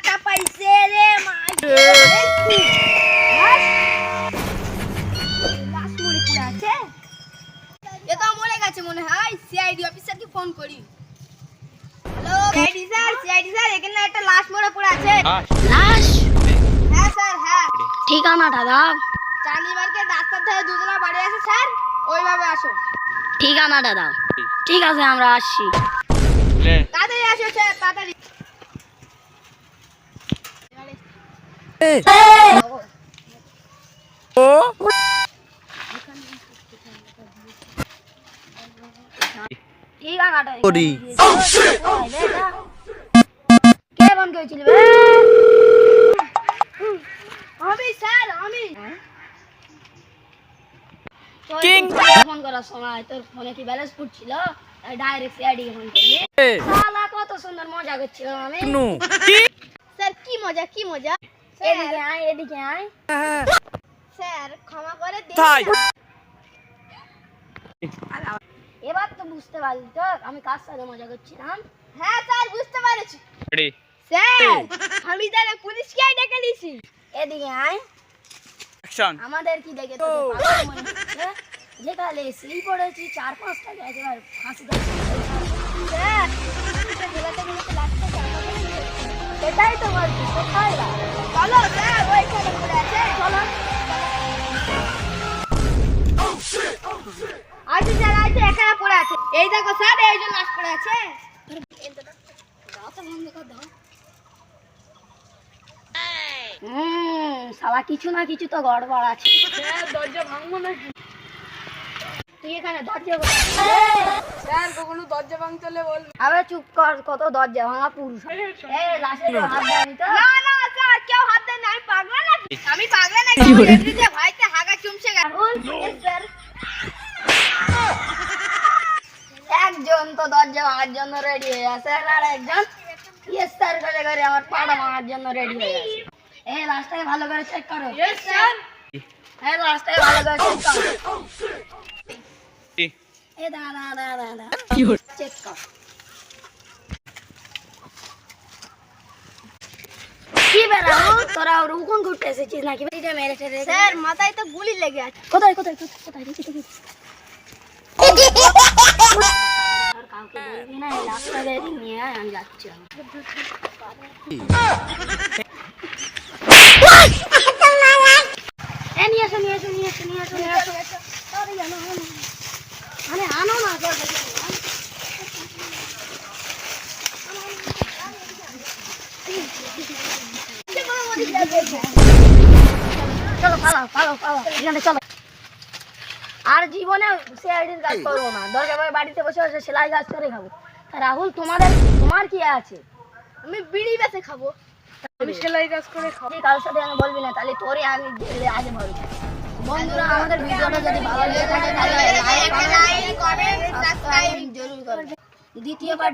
টাকা পাইছে রে মাই লাশ মরে পড়ে আছে। এ তো মরে গেছে মনে হয়। সিআইডি অফিসারকে ফোন করি। হ্যালো সিআইডি স্যার এখানে একটা লাশ মরে পড়ে আছে। লাশ? হ্যাঁ স্যার হ্যাঁ। ঠিকানাটা দাও। চাঁদনি মার্কেট রাস্তার ধারে দুতলা বাড়ি আছে স্যার, ওইভাবে আসো। ঠিকানাটা দাও। ঠিক আছে আমরা আসছি। তাড়াতাড়ি আসো স্যার তাড়াতাড়ি। ঠিকানাটা করি। কে ফোন করেছিল? আমি স্যার আমি। ফোন করার সময় তোর ফোনে কি ব্যালেন্স ফুটছিল? ডাইরেক্ট সিআইডি ফোন করলি। শালা কত সুন্দর মজা করছিলাম আমি। স্যার কি মজা কি মজা। এদিকে আয় এদিকে আয়। স্যার ক্ষমা করে দিন। এবার তো বুঝতে পারলি তো আমি কার সাথে মজা করছিলাম। হ্যাঁ স্যার বুঝতে পেরেছি। স্যার আমি তাহলে পুলিশকে ডেকে নিয়েছি। এদিকে আয়। আমাদের কি দেখে তো মনে হচ্ছে যেখানে এসেই পড়েছি 4-5টা একেবারে ফাঁসি দিচ্ছে। স্যার ছেলেটা গুলো তো লাস্টে সেটাই তো বলছি কোথায় গা? চলো স্যার ওইখানে পড়ে আছে। চলো। আচ্ছা স্যার আচ্ছা এখানে পড়ে আছে। এই দেখো স্যার এই যে লাশ পড়ে আছে। শালা কিছু না কিছু তো গড়বড় আছে। স্যার দরজা ভাঙবো নাকি? তুই এখানে দরজা স্যার কখনো দরজা ভাঙতে হলে বল। আবে চুপ কর, কত দরজা ভাঙা পুরুষ। এই লাশে তো হাত দেয়নি তো? না না স্যার কেউ হাত দেয় না। আমি পাগলা নাকি? আমি পাগলা নাকি? এমনিতে ভাইতে হাগা চুমছে গেল। স্যার একজন তো দরজা ভাঙার জন্য রেডি হয়ে আছে আর একজন ইয়েস স্যার করে করে আমার পাড়া ভাঙার জন্য রেডি হয়ে আছে। এই লাশটাকে ভালো করে চেক করো। Yes sir. এই লাশটাকে ভালো করে চেক করো। এ দাঁড়া দাঁড়া দাঁড়া চেক কর। কি বেরাও তোরা রুকুন ঘুরতে এসেছিস নাকি? এটা মেরে টেরে স্যার মাথায় তো গুলি লেগে আছে। কোথায় কোথায় কোথায় কোথায় দেখি আর কাউকে বলবি না, এই লাশটাকে নিয়ে আয়, আমি যাচ্ছি। নিয়ে আসো নিয়ে আসো নিয়ে আসো নিয়ে আসো নিয়ে আসো। আরে জানো আরে আনো না চলো পালাও পালাও পালাও এখানে চলো। আর জীবনে সিআইডির কাজ করবো না, দরকার পড়ে বাড়িতে বসে বসে সেলাই কাজ করে খাবো। তা রাহুল তোমার কি আছে? আমি বিড়ি বেচে খাবো। আমি সেলাই কাজ করে খাবো। কারোর সাথে আমি বলবি না, তাহলে তোরে আমি জেলে আগে ভরবো। বন্ধুরা আমাদের ভিডিওটা যদি ভালো লেগে থাকে তাহলে লাইক কমেন্ট সাবস্ক্রাইব জরুর করবেন। দ্বিতীয়বার